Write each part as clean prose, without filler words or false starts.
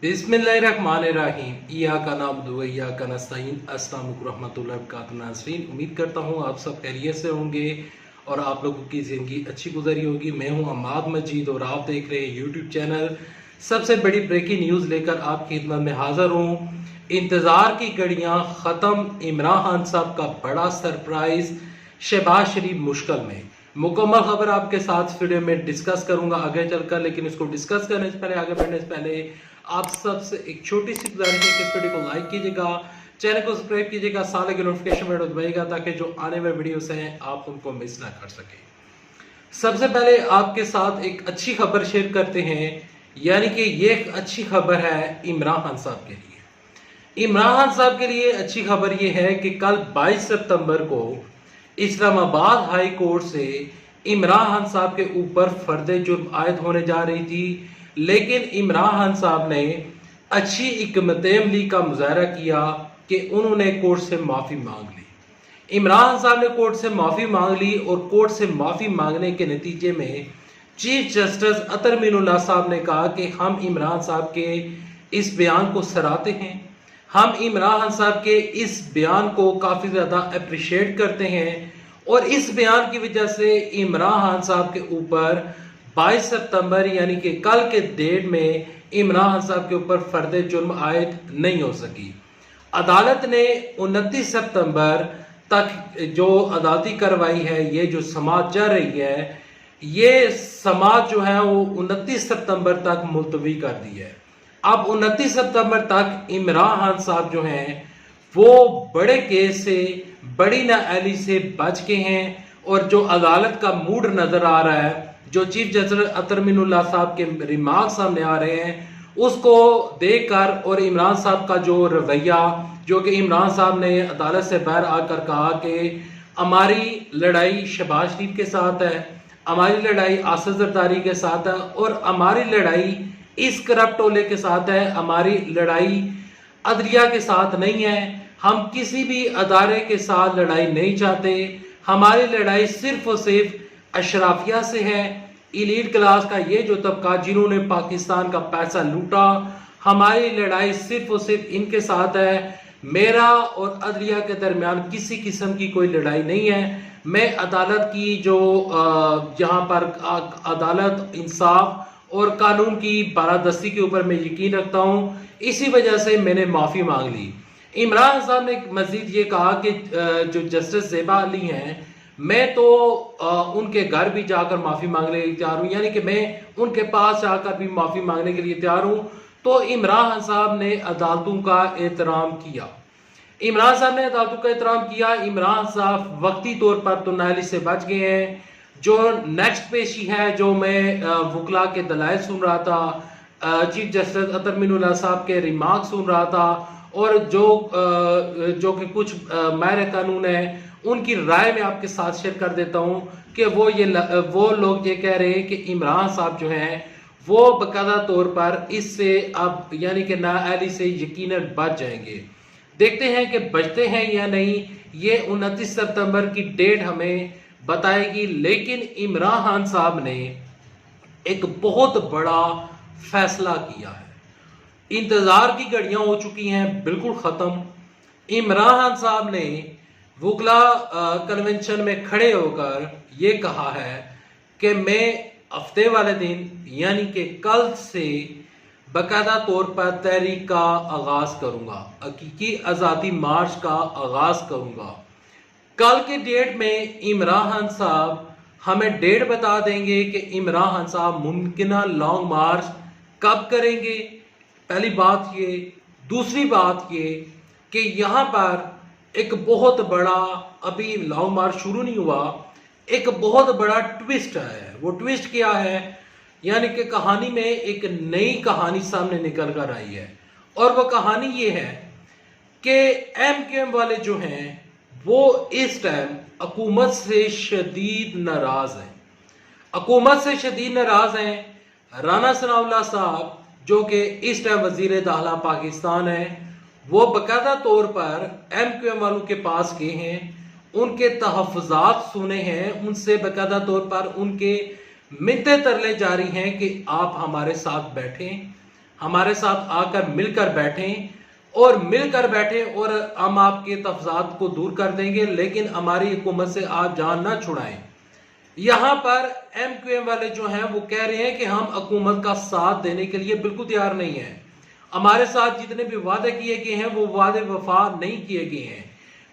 बिस्मिल्लाहिर्रहमानिर्रहीम। इय्याका नअब्दु व इय्याका नस्तईन। अस्सलाम वालेकुम रहमतुल्लाहि व बरकातुहू नाज़रीन, उम्मीद करता हूँ आप सब खैरियत से होंगे और आप लोगों की ज़िंदगी अच्छी गुजरी होगी। मैं हूँ अम्माद मजीद और आप देख रहे हैं यूट्यूब चैनल। सबसे बड़ी ब्रेकिंग न्यूज़ लेकर आपकी खिदमत में हाजिर हूँ। इंतज़ार की घड़ियाँ ख़त्म, इमरान खान साहब का बड़ा सरप्राइज़, शहबाज शरीफ मुश्किल में। मुकम्मल खबर आपके साथ इस वीडियो में डिस्कस करूंगा आगे चलकर, लेकिन इसको डिस्कस करने से पहले, आगे बढ़ने से पहले आप सबसे एक छोटी सी गुजारिश है कि इस वीडियो को लाइक कीजिएगा, चैनल को सब्सक्राइब कीजिएगा, साथ ही नोटिफिकेशन बेल दबाइएगा ताकि जो आने वाले वीडियोस हैं आप उनको मिस ना कर सके। सबसे पहले आपके साथ एक अच्छी खबर शेयर करते हैं, यानी कि ये एक अच्छी खबर है इमरान खान साहब के लिए। इमरान खान साहब के लिए अच्छी खबर ये है कि कल 22 सितंबर को इस्लामाबाद हाई कोर्ट से इमरान खान साहब के ऊपर फर्द जुर्म आयद होने जा रही थी, लेकिन इमरान खान साहब ने अच्छी हिकमत अमली का मुजाहरा किया कि उन्होंने कोर्ट से माफी मांग ली। इमरान साहब ने कोर्ट से माफी मांग ली और कोर्ट से माफी मांगने के नतीजे में चीफ जस्टिस अतर मीनुल्लाह साहब ने कहा कि हम इमरान साहब के इस बयान को सराहते हैं, हम इमरान खान साहब के इस बयान को काफी ज्यादा अप्रिशिएट करते हैं और इस बयान की वजह से इमरान खान साहब के ऊपर 22 सितंबर यानी कि कल के डेट में इमरान खान साहब के ऊपर फर्द जुर्म आयद नहीं हो सकी। अदालत ने 29 सितंबर तक जो अदालती कार्रवाई है, ये जो समाअत चल रही है, ये समाअत जो है वो 29 सितंबर तक मुलतवी कर दी है। अब 29 सितंबर तक इमरान खान साहब जो हैं वो बड़े केस से, बड़ी नाअहली से बच के हैं और जो अदालत का मूड नजर आ रहा है, जो चीफ जस्टिस अतर मीनुल्लाह साहब के रिमार्क सामने आ रहे हैं, उसको देखकर और इमरान साहब का जो रवैया, जो कि इमरान साहब ने अदालत से बाहर आकर कहा कि हमारी लड़ाई शहबाज शरीफ के साथ है, हमारी लड़ाई आसिफ जरदारी के साथ है और हमारी लड़ाई इस करप्ट टोले के साथ है, हमारी लड़ाई अदलिया के साथ नहीं है, हम किसी भी अदारे के साथ लड़ाई नहीं चाहते, हमारी लड़ाई सिर्फ और सिर्फ अशराफिया से है, इलीट क्लास का ये जो तबका जिन्होंने पाकिस्तान का पैसा लूटा, हमारी लड़ाई सिर्फ और सिर्फ इनके साथ है। मेरा और अदलिया के दरमियान किसी किस्म की कोई लड़ाई नहीं है। मैं अदालत की जो जहां पर अदालत, इंसाफ और कानून की बालादस्ती के ऊपर मैं यकीन रखता हूं, इसी वजह से मैंने माफी मांग ली। इमरान साहब ने मजीद ये कहा कि जो जस्टिस ज़ेबा अली हैं, मैं तो उनके घर भी जाकर माफी मांगने के लिए तैयार हूं, यानी कि मैं उनके पास जाकर भी माफी मांगने के लिए तैयार हूं। तो इमरान खान साहब ने अदालतों का एहतराम किया। इमरान साहब ने अदालतों का एहतराम किया। इमरान साहब वक्ती तौर पर तो नाअहली से बच गए हैं। जो नेक्स्ट पेशी है, जो मैं वकला के दलाइल सुन रहा था, चीफ जस्टिस अतर मीनुल्लाह साहब के रिमार्क सुन रहा था और जो कि कुछ माहिर कानून है उनकी राय में आपके साथ शेयर कर देता हूं कि वो लोग ये कह रहे हैं कि इमरान साहब जो हैं वो बाकायदा तौर पर इससे अब यानी कि नाअहली से यकीनन बच जाएंगे। देखते हैं कि बचते हैं या नहीं, ये 29 सितंबर की डेट हमें बताएगी। लेकिन इमरान खान साहब ने एक बहुत बड़ा फैसला किया है। इंतजार की घड़ियां हो चुकी हैं बिल्कुल खत्म। इमरान खान साहब ने वकला कन्वेंशन में खड़े होकर ये कहा है कि मैं हफ्ते वाले दिन यानी कि कल से बाकायदा तौर पर तहरीक का आगाज करूंगा, हकीकी आज़ादी मार्च का आगाज करूंगा। कल के डेट में इमरान खान साहब हमें डेट बता देंगे कि इमरान खान साहब मुमकिन लॉन्ग मार्च कब करेंगे। पहली बात ये। दूसरी बात ये कि यहाँ पर एक बहुत बड़ा, अभी लॉन्ग मार्च शुरू नहीं हुआ, एक बहुत बड़ा ट्विस्ट है। वो ट्विस्ट क्या है, यानी कि कहानी में एक नई कहानी सामने निकल कर आई है और वो कहानी ये है कि एमक्यूएम वाले जो हैं वो इस टाइम हुकूमत से शदीद नाराज हैं। हुकूमत से शदीद नाराज हैं। राना सनाउल्लाह साहब जो कि इस टाइम वजीर दाखिला पाकिस्तान है, वो बाकायदा तौर पर एमक्यूएम वालों के पास गए हैं, उनके तहफ़्फ़ुज़ात सुने हैं, उनसे बाकायदा तौर पर उनके मिन्नतें तरले जारी हैं कि आप हमारे साथ बैठें, हमारे साथ आकर मिलकर बैठें और हम आपके तफजात को दूर कर देंगे, लेकिन हमारी हुकूमत से आप जान ना छुड़ाएं। यहां पर MQM वाले जो हैं वो कह रहे हैं कि हम हुकूमत का साथ देने के लिए बिल्कुल तैयार नहीं है। हमारे साथ जितने भी वादे किए गए हैं वो वादे वफा नहीं किए गए हैं।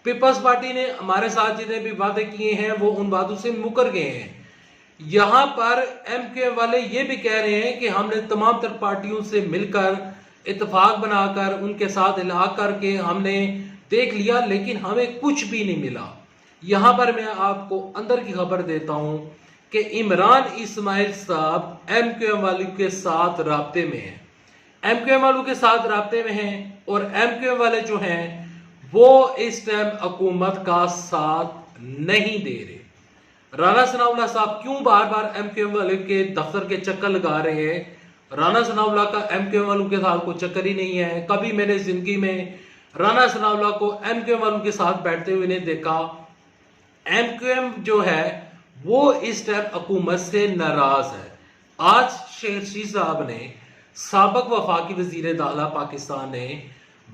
पीपल्स पार्टी ने हमारे साथ जितने भी वादे किए हैं वो उन वादों से मुकर गए हैं। यहां पर MQM वाले ये भी कह रहे हैं कि हमने तमाम तर पार्टियों से मिलकर इत्तेफाक बनाकर उनके साथ इलाहा करके हमने देख लिया, लेकिन हमें कुछ भी नहीं मिला। यहां पर मैं आपको अंदर की खबर देता हूं कि इमरान इस्माइल साहब MQM वालों के साथ राब्ते में हैं, MQM वालों के साथ राब्ते में हैं, और MQM वाले जो हैं वो इस टाइम हुकूमत का साथ नहीं दे रहे। राणा सनाउल्लाह साहब क्यों बार बार MQM वाले के दफ्तर के चक्कर लगा रहे हैं? राणा सनाउल्लाह का MQM वालों के साथ कोई चक्कर ही नहीं है। कभी मैंने जिंदगी में राणा सनाउल्लाह को MQM वालों के साथ बैठते हुए नहीं देखा। MQM जो है वो इस टाइम हुकूमत से नाराज है। आज शेर शी साहब ने, साबिक वफाकी वजीर दाखिला पाकिस्तान ने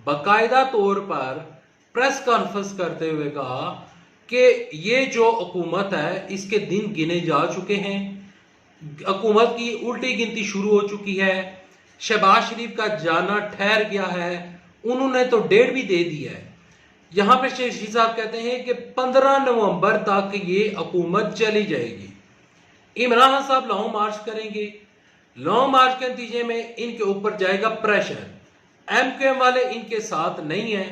बाकायदा तौर पर प्रेस कॉन्फ्रेंस करते हुए कहा कि ये जो हुकूमत है इसके दिन गिने जा चुके हैं, हुकूमत की उल्टी गिनती शुरू हो चुकी है, शहबाज शरीफ का जाना ठहर गया है, उन्होंने तो डेट भी दे दी है। यहां पे शेख साहब कहते हैं कि 15 नवंबर तक ये हुकूमत चली जाएगी। इमरान खान साहब लॉन्ग मार्च करेंगे, लॉन्ग मार्च के नतीजे में इनके ऊपर जाएगा प्रेशर। MQM वाले इनके साथ नहीं है,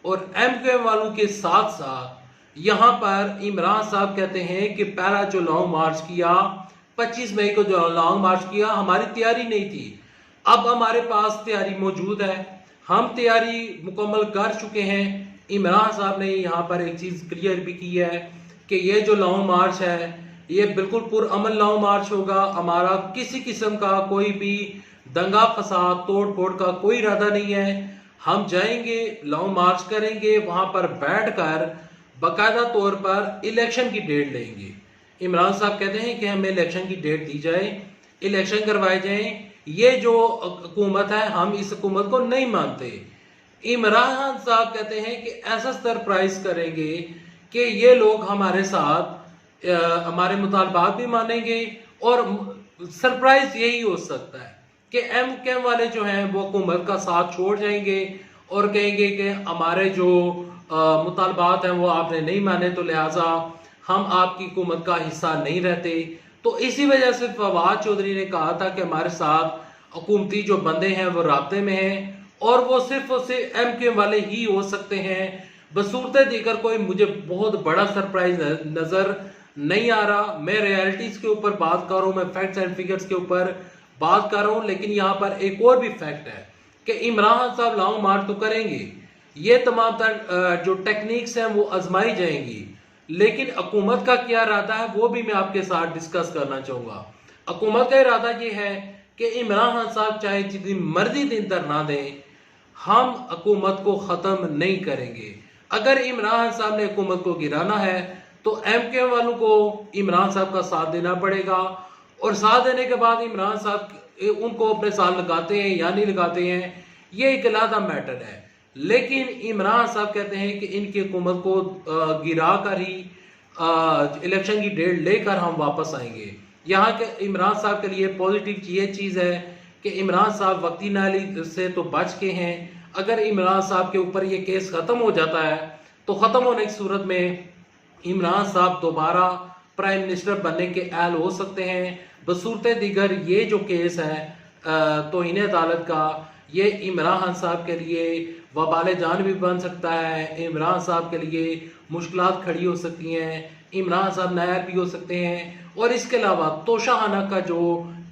और MQM वालों के साथ साथ यहां पर इमरान साहब कहते हैं कि पहला जो लॉन्ग मार्च किया 25 मई को जो लॉन्ग मार्च किया, हमारी तैयारी नहीं थी, अब हमारे पास तैयारी मौजूद है, हम तैयारी मुकम्मल कर चुके हैं। इमरान साहब ने यहाँ पर एक चीज क्लियर भी की है कि ये जो लॉन्ग मार्च है ये बिल्कुल पुरअमन लॉन्ग मार्च होगा। हमारा किसी किस्म का कोई भी दंगा फसाद तोड़ फोड़ का कोई इरादा नहीं है। हम जाएंगे, लॉन्ग मार्च करेंगे, वहां पर बैठकर बाकायदा तौर पर इलेक्शन की डेट लेंगे। इमरान साहब कहते हैं कि हमें इलेक्शन की डेट दी जाए, इलेक्शन करवाए जाए। ये जो हुकूमत है हम इस हुकूमत को नहीं मानते। इमरान खान साहब कहते हैं कि ऐसा सरप्राइज करेंगे कि ये लोग हमारे साथ हमारे मुतालबात भी मानेंगे, और सरप्राइज यही हो सकता है कि MQM वाले जो हैं वो हुकूमत का साथ छोड़ जाएंगे और कहेंगे कि हमारे जो मुतालबात हैं वो आपने नहीं माने, तो लिहाजा हम आपकी हुकूमत का हिस्सा नहीं रहते। तो इसी वजह से फवाद चौधरी ने कहा था कि हमारे साथ हुकूमती जो बंदे हैं वो राब्ते में हैं, और वो सिर्फ MQM वाले ही हो सकते हैं। बसूरत दीगर कोई मुझे बहुत बड़ा सरप्राइज नजर नहीं आ रहा। मैं रियलिटीज के ऊपर बात कर रहा हूँ, मैं फैक्ट्स एंड फिगर्स के ऊपर बात कर रहा हूँ, लेकिन यहाँ पर एक और भी फैक्ट है कि इमरान खान साहब लॉन्ग मार्च तो करेंगे, ये तमाम जो टेक्निक्स हैं वो आजमाई जाएंगी, लेकिन हुकूमत का क्या इरादा है वो भी मैं आपके साथ डिस्कस करना चाहूंगा। हुकूमत का इरादा ये है कि इमरान खान साहब चाहे जितनी मर्जी दिन धरना दें, हम हुकूमत को खत्म नहीं करेंगे। अगर इमरान खान साहब ने हुकूमत को गिराना है तो MQM वालों को इमरान साहब का साथ देना पड़ेगा, और साथ देने के बाद इमरान साहब उनको अपने साथ लगाते हैं या नहीं लगाते हैं ये एक अलग मैटर है। लेकिन इमरान साहब कहते हैं कि इनकी हुकूमत को गिरा कर ही इलेक्शन की डेट लेकर हम वापस आएंगे। यहाँ के इमरान साहब के लिए पॉजिटिव ये चीज़ है कि इमरान साहब वक्ती नाली से तो बच के हैं। अगर इमरान साहब के ऊपर ये केस ख़त्म हो जाता है तो ख़त्म होने की सूरत में इमरान साहब दोबारा प्राइम मिनिस्टर बनने के अहल हो सकते हैं। बसूरत दीगर ये जो केस है तौहीन अदालत का, ये इमरान खान साहब के लिए वबाल जान भी बन सकता है, इमरान साहब के लिए मुश्किलात खड़ी हो सकती हैं, इमरान साहब नायर भी हो सकते हैं, और इसके अलावा तोशाखाना का जो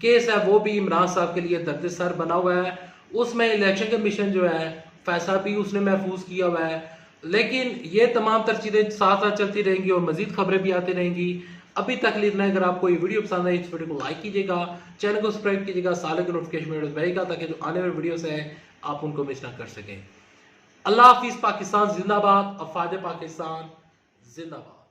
केस है वो भी इमरान साहब के लिए दर्द सर बना हुआ है। उसमें इलेक्शन कमीशन जो है फैसला भी उसने महफूज किया हुआ है। लेकिन ये तमाम तर चीज़ें साथ साथ चलती रहेंगी और मजीद खबरें भी आती रहेंगी। अभी तक लेना, अगर आपको ये वीडियो पसंद है इस वीडियो को लाइक कीजिएगा, चैनल को सब्सक्राइब कीजिएगा, साल के नोटिफिकेशन रहेगा ताकि जो आने वाले वीडियोस है आप उनको मिस ना कर सकें। अल्लाह हाफिज। पाकिस्तान जिंदाबाद, अफवाज पाकिस्तान जिंदाबाद।